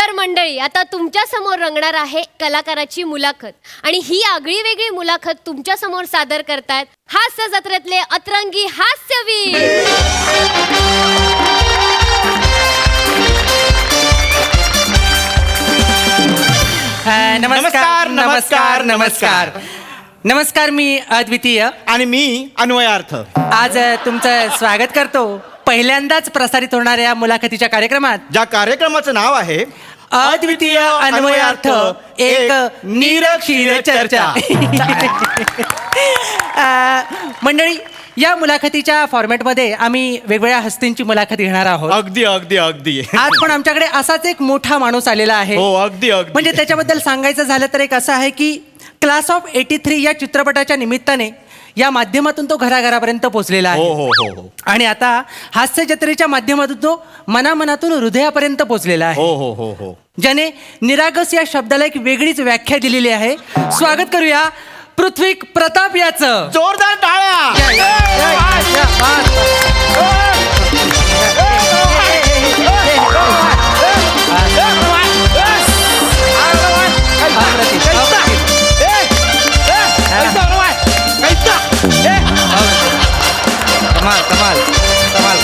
नमस्कार मंडळी, आता तुमच्या समोर रंगणार आहे कलाकाराची मुलाखत आणि ही आगळी वेगळी मुलाखत तुमच्या समोर सादर करतायत हास्य जत्रेतले अतरंगी हास्यवीर. नमस्कार नमस्कार नमस्कार नमस्कार. मी अद्वितीय आणि मी अन्वयार्थ. आज तुमचं स्वागत करतो पहिल्यांदाच प्रसारित होणाऱ्या मुलाखतीच्या कार्यक्रमात, ज्या कार्यक्रमाचं नाव आहे अद्वितीय अन्वयार्थ एक निरक्षीर चर्चा. मंडळी, या मुलाखतीच्या फॉर्मॅटमध्ये आम्ही वेगवेगळ्या हस्तींची मुलाखत घेणार आहोत. अगदी अगदी अगदी. आज पण आमच्याकडे असाच एक मोठा माणूस आलेला आहे. हो, अगदी अगदी. म्हणजे त्याच्याबद्दल सांगायचं झालं तर एक असं आहे की क्लास ऑफ 83 या चित्रपटाच्या निमित्ताने या माध्यमातून तो घराघरापर्यंत पोहोचलेला हो आहे. हो हो हो आणि आता हास्य जत्रेच्या माध्यमातून तो मनामनातून हृदयापर्यंत पोहोचलेला आहे. हो हो हो हो. ज्याने निरागस या शब्दाला एक वेगळीच व्याख्या दिलेली आहे. स्वागत करूया पृथ्वी प्रताप याचं. जोरदार टाळ्या. कमाल कमाल कमाल.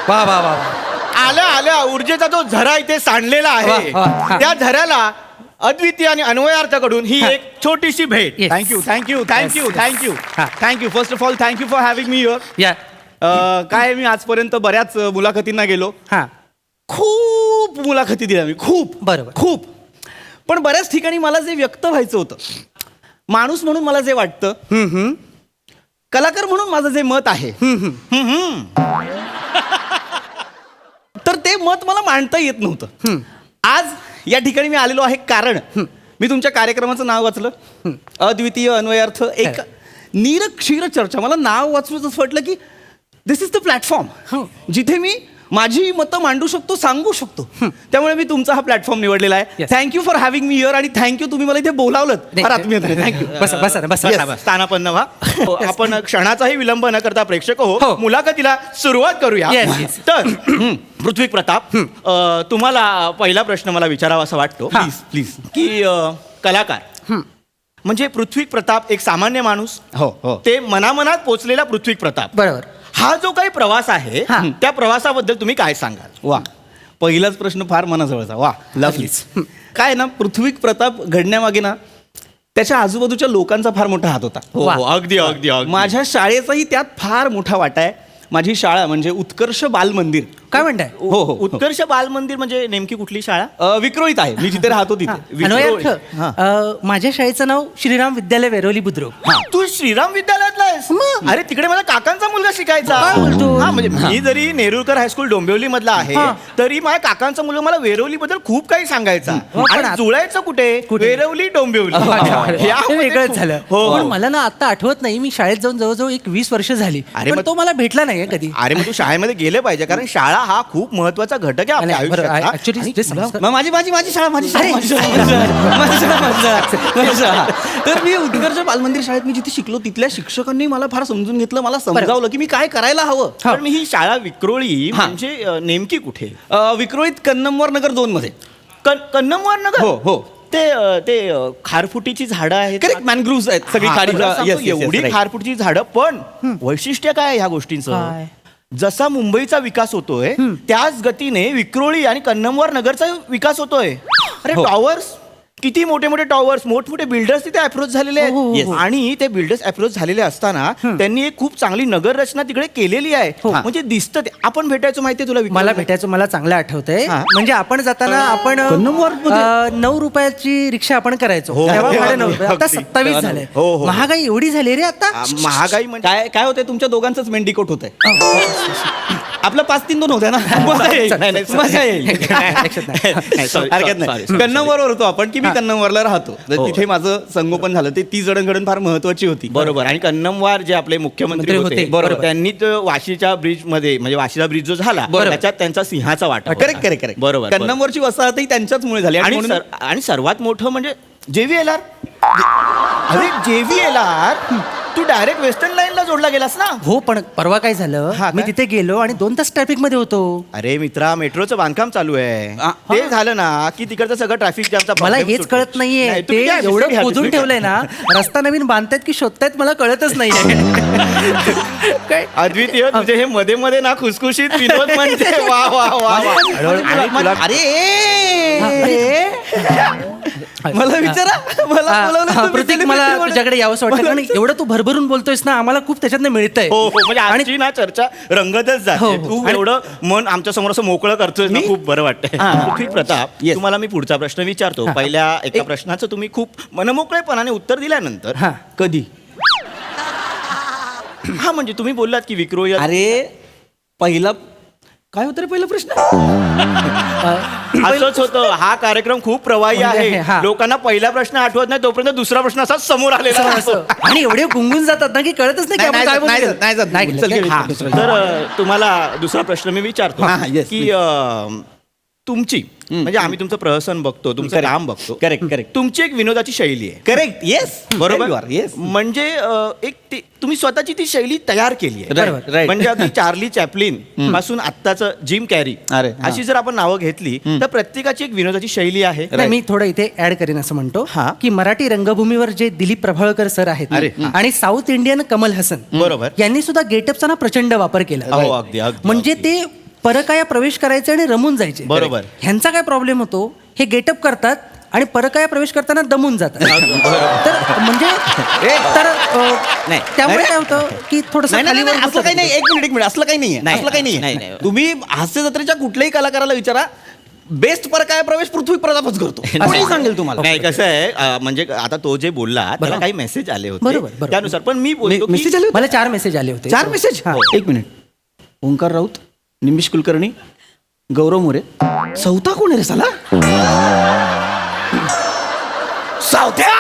वा वा वा. आल्या आल्या ऊर्जेचा जो झरा इथे सांडलेला आहे, वा, वा. त्या झऱ्याला अद्वितीय आणि अन्वयार्थाकडून ही हा. एक छोटीशी भेट. Yes. Thank you thank you thank you Yes. Thank you हा. Thank you. First of all thank you for having me your. या काय मी आजपर्यंत बऱ्याच मुलाखतींना गेलो, हा खूप मुलाखती दिल्या मी, खूप बरोबर. खूप. पण बऱ्याच ठिकाणी मला जे व्यक्त व्हायचं होतं, माणूस म्हणून मला जे वाटतं, कलाकार म्हणून माझं जे मत आहे, तर ते मत मला मांडता येत नव्हतं. आज या ठिकाणी मी आलेलो आहे कारण मी तुमच्या कार्यक्रमाचं नाव वाचलं, अद्वितीय अन्वयार्थ एक निरक्षीर चर्चा. मला नाव वाचून असं वाटलं की दिस इज द प्लॅटफॉर्म जिथे मी माझी मतं मांडू शकतो, सांगू शकतो. त्यामुळे मी तुमचा हा प्लॅटफॉर्म निवडलेला आहे. Yes. Thank you for having me here आणि थँक्यू तुम्ही मला इथे बोलावलं. फार आत्मीयतेने थँक्यू. बसा बसा ना, बसा बसा. स्थानापन्न व्हा. हो, आपण क्षणाचाही विलंब न करता प्रेक्षक हो. हो, मुलाखतीला सुरुवात करूया. Yes, yes. तर पृथ्वी प्रताप, तुम्हाला पहिला प्रश्न मला विचारावा असं वाटतो, हा. प्लीज प्लीज, की कलाकार म्हणजे पृथ्वी प्रताप एक सामान्य माणूस, हो हो ते मनामनात पोचलेला पृथ्वी प्रताप. बरोबर. हा जो काही प्रवास आहे, हा. त्या प्रवासाबद्दल तुम्ही काय सांगाल? वा, पहिलाच प्रश्न फार मनाजवळचा. वा, लवलीच. काय ना, पृथ्वी प्रताप घडण्यामागे ना त्याच्या आजूबाजूच्या लोकांचा फार मोठा हात होता. हो, हो, अगदी अगदी अगदी. माझ्या शाळेचाही त्यात फार मोठा वाटा आहे. माझी शाळा म्हणजे उत्कर्ष बाल मंदिर. काय म्हणताय? हो हो. उत्कर्ष बाल मंदिर म्हणजे नेमकी कुठली शाळा? विक्रोळीत आहे. मी जिथे राहतो तिथे. अन्वयार्थ, विक्रोळी. हा. माझ्या शाळेचं नाव श्रीराम विद्यालय वेरोली बुद्रुक. हा. तू श्रीराम विद्यालयातला आहेस? मग. अरे, तिकडे माझ्या काकांचा मुलगा शिकायचा. काय बोलतो? हा, म्हणजे मी जरी नेरुरकर हायस्कूल डोंबिवली मधला आहे, हा. तरी माझ्या काकांचा मुलगा मला वेरवली बद्दल खूप काही सांगायचा. हो, पण आणि आता- जुळायचं कुठे? कुठे? वेरवली डोंबिवली. हे यामध्ये वेगळंच खूप- झालं. हो पण हो. मला ना आता आठवत नाही, मी शाळेत जाऊन जवळजवळ 20 वर्ष झाली. अरे पण मग- तो मला भेटला नाहीये कधी. अरे, मग तू शाळेमध्ये गेले पाहिजे, कारण शाळा हा खूप महत्वाचा घटक आहे आपल्या नाही, बरोबर. आयुष्यात. Actually, आणि ते तुला- संस्कार- मग माझी माझी माझी शाळा माझी शाळा, अरे. माझी शाळा, माझी शाळा, माझी शाळा, माझी शाळा. तर मी उत्कर्ष बालमंदिर शाळेत मी जिथे शिकलो, तिथल्या शिक्षकांनी मला फार समजून घेतलं, मला समजावलं की मी काय करायला हवं. हा. पण मी ही शाळा विक्रोळी म्हणजे नेमकी कुठे? विक्रोळीत कन्नमवार नगर 2 मध्ये. कन्नमवार नगर? हो हो. ते खारफुटीची झाडं आहेत. करेक्ट, मॅनग्रुव्ज आहेत सगळी हा, खारी. बरोबर. एवढी खारफुटीची झाडं, पण वैशिष्ट्य काय आहे ह्या गोष्टींचं? काय? जसा मुंबईचा विकास होतोय, त्याच गतीने विक्रोळी आणि कन्नमवार नगरचा विकास होतोय. अरे, टॉवर्स, किती मोठे मोठे टॉवर्स, मोठमोठे बिल्डर्स तिथे अप्रोच झालेले हो, हो, आहेत. हो. आणि ते बिल्डर्स अप्रोच झालेले असताना त्यांनी एक खूप चांगली नगर रचना तिकडे केलेली आहे. म्हणजे दिसतं ते. आपण भेटायचो माहितीये तुला विक्रोळीला? मला भेटायचं, मला चांगलं आठवतंय. हा. म्हणजे आपण जाताना आपण कन्नमवारमध्ये? 9 रुपयाची रिक्षा आपण करायचो. हो, तेव्हा हो, भाडं 9 हो, रुपये. आता अगदी. 27 झाले. हो, हो. महागाई एवढी झाली रे आता. महागाई म्हणजे काय काय होतंय, तुमच्या दोघांचंच मेंढीकोट होतंय. आपलं 5-3-2 होत्या ना. मजा येईल. नाही, नाही, मजा येईल. लक्षात नाही. हरकत नाही. कन्नमवारवर होतो आपण, की मी कन्नमवारला राहतो. तर तिथे माझं संगोपन झालं. ती जडणघडण फार महत्वाची होती. बरोबर. आणि कन्नमवार जे आपले मुख्यमंत्री होते. होते, बरोबर, त्यांनी तो वाशीच्या ब्रिज मध्ये, म्हणजे वाशीचा ब्रिज जो झाला, त्याच्यात त्यांचा सिंहाचा वाटा होता. Correct correct correct. बरोबर. कन्नमवरची वसाहतही त्यांच्याचमुळे झाली. आणि सर्वात मोठं म्हणजे JVLR. अरे, JVLR तू डायरेक्ट वेस्टर्न लाईनला जोडला गेलास ना. हो पण परवा काय झालं हा, मी काय? तिथे गेलो आणि 2 तास ट्रॅफिक मध्ये होतो. अरे मित्रा, मेट्रोचं बांधकाम चालू आहे. ते झालं ना की तिकडचं सगळं ट्रॅफिक जॅमचा मला problem हेच सुटेल. कळत नाहीये नाही, ते तुम्ही घ्या, एवढं घ्या, खोदून घ्या. ठेवलंय ना रस्ता नवीन बांधतायत की शोधतायत मला कळतच नाहीये. काय अद्वितीय तुझे हे मध्ये मध्ये ना खुसखुशीत विनोद म्हणजे वा वा वा वा. आणि तुला- मला विचारा. मला बोलवलं हा, तुम्ही प्रतीक celebrity मला म्हणून. तुझ्याकडे यावंसं वाटतं कारण एवढं तू भरभरून बोलतोयस ना आम्हाला खूप त्याच्यातनं मिळतंय. हो हो म्हणजे आणि आजची ना चर्चा रंगतच हो, जाते. हो. तू आणि- एवढं मन आमच्या समोर असं मोकळं करतोय ना, खूप बरं वाटतंय. पृथ्वी प्रताप, Yes. तुम्हाला मी पुढचा प्रश्न विचारतो. पहिल्या एका प्रश्नाचं तुम्ही खूप मनमोकळेपणाने उत्तर दिल्यानंतर हा कधी हा म्हणजे तुम्ही बोललात की विक्रोळी अरे पहिला काय होतं रे पहिला प्रश्न. असंच होतं. हा कार्यक्रम खूप प्रवाही म्हणजे आहे. हे, हा. लोकांना पहिला प्रश्न आठवत नाही तोपर्यंत दुसरा प्रश्न असाच समोर आलेला असतो. असं. आणि एवढे गुंगून जातात ना की कळतच नाही की आपण काय बोलतोय. नाही चल, गेलं. घे, हा, दुसरं. तर तुम्हाला दुसरा प्रश्न मी विचारतो हा, yes, की तुमची म्हणजे आम्ही तुमचं प्रहसन बघतो, तुमचं Correct. काम बघतो. Correct, correct. तुमची एक विनोदाची शैली आहे. करेक्ट येस बरोबर येस म्हणजे तुम्ही स्वतःची ती शैली तयार केली आहे. Right, right. म्हणजे अगदी चार्ली चॅपलिन पासून आत्ताचं जिम कॅरी अरे, हा. अशी जर आपण नावं घेतली तर प्रत्येकाची एक विनोदाची शैली आहे. नाही मी थोडं इथे ऍड करेन असं म्हणतो हा. की मराठी रंगभूमीवर जे दिलीप प्रभावळकर सर आहेत अरे, हा. आणि साऊथ इंडियन कमल हसन बरोबर. यांनी सुद्धा गेटअपचा ना प्रचंड वापर केला. हो, अगदी, अगदी, म्हणजे अगदी. ते परकाया प्रवेश करायचे आणि रमून जायचे. बरोबर. ह्यांचा काय प्रॉब्लेम होतो हे गेटअप करतात आणि परकाया प्रवेश करताना दमून जातात. तर म्हणजे तर नाही. त्यामुळे काय होतं की थोडंसं नाही नाही, खालीवर नाही, असलं काही नाही. एक मिनिट असलं काही नाहीये. नाही, असलं काही नाही, नाहीये नाही. तुम्ही हास्य जत्रेच्या कुठल्याही कलाकाराला विचारा बेस्ट पर काय प्रवेश पृथ्वी प्रतापच करतो कोणी सांगेल तुम्हाला. नाही कसं आहे म्हणजे आता तो जे बोलला त्याला बरोबर. काही मेसेज आले होते बरोबर, बरोबर. त्यानुसार पण मी बोलतो की- मेसेज आले होते? मला 4 मेसेज आले होते. 4 मेसेज हा. एक मिनिट. ओंकार राऊत, निमिष कुलकर्णी, गौरव मोरे, चौथा कोण आहे रे साला. सावत्या.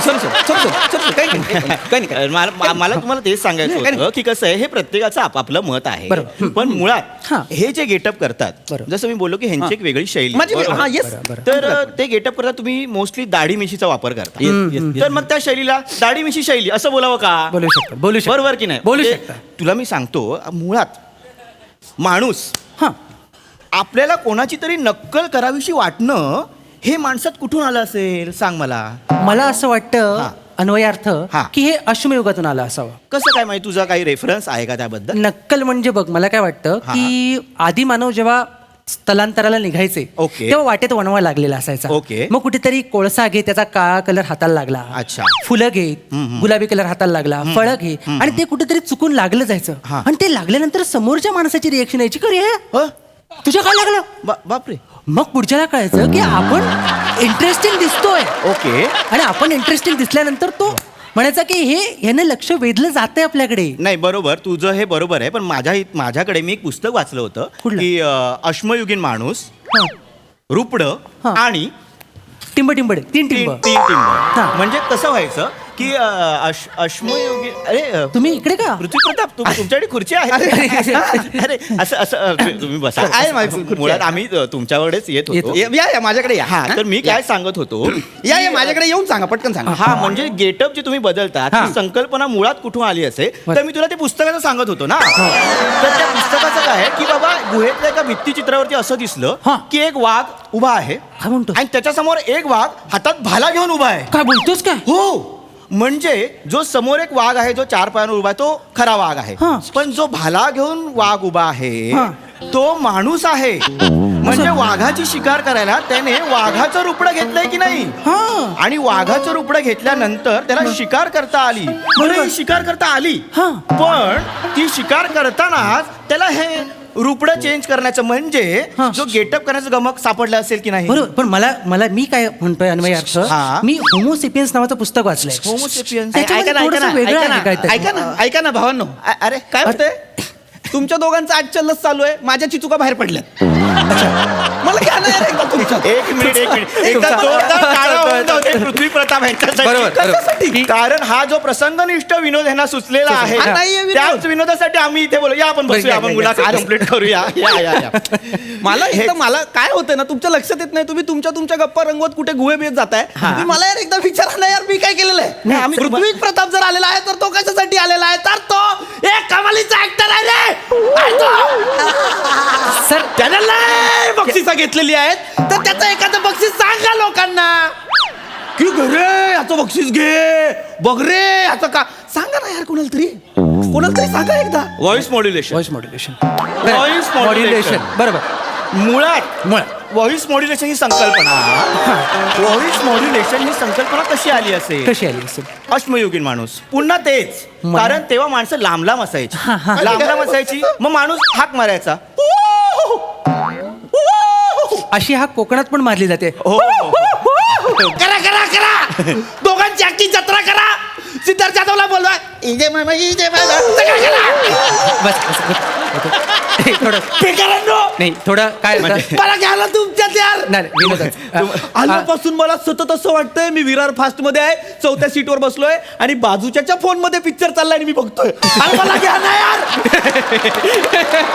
सॉरी सॉरी काही नाही. मला तुम्हाला तेच सांगायचं नाही, होतं की कसं आहे हे प्रत्येकाचं आपापलं मत आहे. बरोबर. पण मुळात हा. हे जे गेटअप करतात बरोबर. जसं मी बोललो की ह्यांची एक वेगळी शैली माझी आहे. हा येस तर ते गेटअप करता तुम्ही मोस्टली दाढी मिशीचा वापर करता. तर मग त्या शैलीला दाढी मिशी शैली असं बोलावं का? बोलू शकता बरोबर की नाही? बोलू म्हणजे शकता. तुला मी सांगतो मुळात माणूस हा आपल्याला कोणाची तरी नक्कल करावीशी वाटणं हे माणसात कुठून आलं असेल सांग मला. मला असं वाटतं हा. अन्वयार्थ हा. की हे अश्मयुगातून आलं असावं. कसं काय माहिती तुझा काही रेफरन्स आहे का त्याबद्दल? नक्कल म्हणजे बघ मला काय वाटतं हा. की आदी मानव जेव्हा स्थलांतराला निघायचे ओके. तेव्हा वाटेत वणवा लागलेला असायचा. ओके. मग कुठेतरी कोळसा घे त्याचा काळा कलर हाताला लागला. अच्छा. फुलं घे गुलाबी कलर हाताला लागला. फळं घे आणि ते कुठेतरी चुकून लागलं जायचं. हा. आणि ते लागल्यानंतर समोरच्या माणसाची रिएक्शन यायची का रे तुझ्या काय लागलं. बापरे. मग पुढच्याला कळायचं की आपण इंटरेस्टिंग दिसतोय. ओके. आणि आपण इंटरेस्टिंग दिसल्यानंतर तो म्हणायचा की हे ह्याने लक्ष वेधलं जातंय आपल्याकडे. नाही बरोबर तुझं हे बरोबर आहे पण माझ्याकडे मी एक पुस्तक वाचलं होतं कुठलं? की अश्मयुगीन माणूस हा. रुपड हा. आणि टिंब टिंबडे 3 तीन टिंब. तीन टिंब. हा. म्हणजे कसं व्हायचं की अश्मयुगीन अरे तुम्ही इकडे का? पृथ्वी प्रताप तुमच्याकडे खुर्ची आहे अरे असं तुम्ही बसा. आहे माझी खुर्ची मुळात आहे. आम्ही तुमच्याकडेच येत होतो. या माझ्याकडे या. हा तर मी काय सांगत होतो या माझ्याकडे येऊन सांगा पटकन सांगा. हा म्हणजे गेटअप जे तुम्ही बदलतात हा. ती संकल्पना मुळात कुठून आली असे बर. तर मी तुला ते पुस्तकाचं सांगत होतो ना. तर त्या पुस्तकाचं काय आहे की बाबा गुहेतल्या एका भित्तीचित्रावरती असं दिसलं हा. की एक वाघ उभा आहे काय म्हणतो? आणि त्याच्यासमोर एक वाघ हातात भाला घेऊन उभा आहे. काय बोलतोस काय? हो म्हणजे जो समोर एक वाघ आहे जो 4 पायांवर उभा आहे तो खरा वाघ आहे. हा. पण जो भाला घेऊन वाघ उभा आहे हा. तो माणूस आहे. म्हणजे वाघाची शिकार करायला त्याने वाघाचं रुपडं घेतलंय की नाही. हा. आणि वाघाचं रुपडं घेतल्यानंतर त्याला शिकार करता आली. बरं, ही शिकार करता आली हा. पण ती शिकार करतानाच त्याला हे रुपडं चेंज करण्याचं म्हणजे हा. जो गेटअप करण्याचं गमक सापडलं असेल की नाही. बरोबर पण मला मी काय म्हणतोय अन्वयार्थ हा. मी होमोसेपियन्स नावाचं पुस्तक वाचलंय. होमोसेपियन्स. त्याच्यामध्ये थोडंसं वेगळं आहे काहीतरी. ऐका ना भावांनो अरे काय होतंय तुमच्या दोघांचं आज चल्लस चालू आहे माझ्या चिचुका बाहेर पडल्यात. मला घ्या ना यार एकदा तुमच्यात. एक मिनिट एकदा तुमचा- जोरदार टाळ्या होऊन जाऊ दे पृथ्वी प्रताप यांच्यासाठी. बरोबर, बरोबर. कशासाठी? कारण हा जो प्रसंगनिष्ठ विनोद यांना सुचलेला आहे हा नाहीये विनोद. त्याच विनोदासाठी आम्ही इथे बोलू या आपण बसूया बरं, आपण या, मुलाखत या. कंप्लीट करूया या मला एकदा मला काय होतंय ना तुमच्या लक्षात येत नाही तुम्ही तुमच्या गप्पा रंगवत कुठे गुहे बेत जाताय तुम्ही मला यार एकदा विचारा ना यार मी काय केलेलं आहे आम्ही पृथ्वी प्रताप जर आलेला आहे तर तो कशासाठी आलेला आहे तर तो एक कमालीचा ऍक्टर आहे रे आहे तो. सर त्याने लय बक्षिसं घेतलेली आहेत तर त्याचं एखादं बक्षीस सांगा लोकांना की घरे याचं बक्षीस घे बघ रे याचं का सांगा ना यार कोणाला तरी सांगा एकदा voice modulation voice modulation Voice modulation. बरोबर मुळात व्हॉइस मॉड्युलेशन ही संकल्पना व्हॉइस मॉड्युलेशन ही संकल्पना कशी आली असेल कशी आली असेल अश्मयुगीन माणूस पुन्हा तेच कारण तेव्हा माणसं लांब लांब असायची लांब लांब असायची मग माणूस हाक मारायचा अशी हा कोकणात पण मारली जाते हो करा करा करा दोघांची अख्खी जत्रा करा सिद्धार्थ जाधवला बोलवा इजे मामा इजे मामा सगळं करा. बस बस, बस. हे थोडं बेकारांनो, नाही थोडं काय होतं? मला घ्यायला तुमच्यात यार नाही नाही, विनोदच. आल्यापासून मला सतत असं वाटतंय मी विरार फास्ट मध्ये आहे 4थ्या सीटवर बसलोय आणि बाजूच्या फोन मध्ये पिक्चर चाललाय आणि मी बघतोय आणि मला घ्या ना यार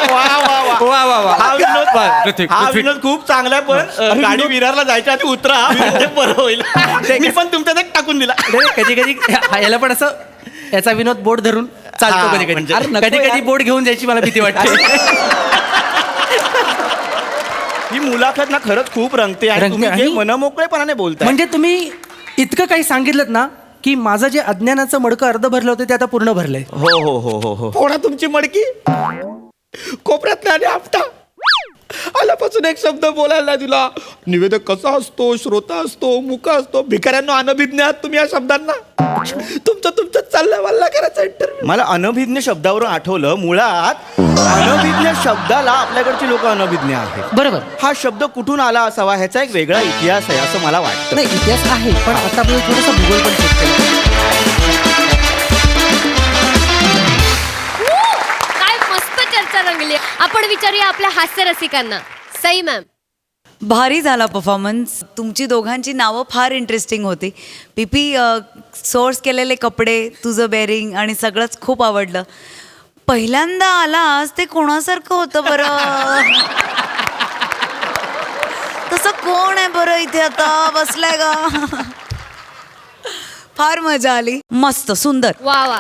वा वा वा वा वा वा हा विनोद पृथ्वी, हा पृथ्वी. विनोद खूप चांगला आहे पण गाडी विरारला जायच्या आधी उतरा ते बरं होईल मी पण तुमच्यात एक टाकून दिला कधी कधी याला पण असं याचा विनोद बोट धरून चालतो हा, कधी कधी म्हणजे- अरे, कधी कधी बोट घेऊन जायची मला भीती वाटते ही मुलाखत ना खरंच खूप रंगते आणि रंगते तुम्ही जे आणि- मनमोकळेपणाने बोलताय म्हणजे तुम्ही इतकं काही सांगितलं ना की माझं जे अज्ञानाचं मडकं अर्ध भरलं होतं ते आता पूर्ण भरलंय हो हो हो हो हो फोडा तुमची मडकी कोपऱ्यात आणि आपटा आल्यापासून एक शब्द बोलायला नाही दिला निवेदक कसा असतो श्रोता असतो मुका असतो भिकाऱ्यांना अनभिज्ञ आहात तुम्ही या शब्दांना तुमचं चाललंय वल्ला करायचा इंटरव्ह्यू मला अनभिज्ञ शब्दावरून आठवलं मुळात अनभिज्ञ शब्दाला आपल्याकडची लोक अनभिज्ञ आहेत बरोबर हा शब्द कुठून आला असावा ह्याचा एक वेगळा इतिहास आहे असं मला वाटतं नाही इतिहास आहे पण आता आपल्याला थोडंसं भूगोल पण शिकतो काय मस्त चर्चा रंगली. आपण विचारूया आपल्या हास्य रसिकांना. सई मॅम, भारी झाला परफॉर्मन्स. तुमची दोघांची नावं फार इंटरेस्टिंग होती. पीपी सोर्स केलेले कपडे, तुझं बेरिंग आणि सगळंच खूप आवडलं. पहिल्यांदा आलास ते कोणासारखं होतं बरं? तसं कोण आहे बरं इथे आता बसलाय का? फार मजा आली. मस्त सुंदर. वा वा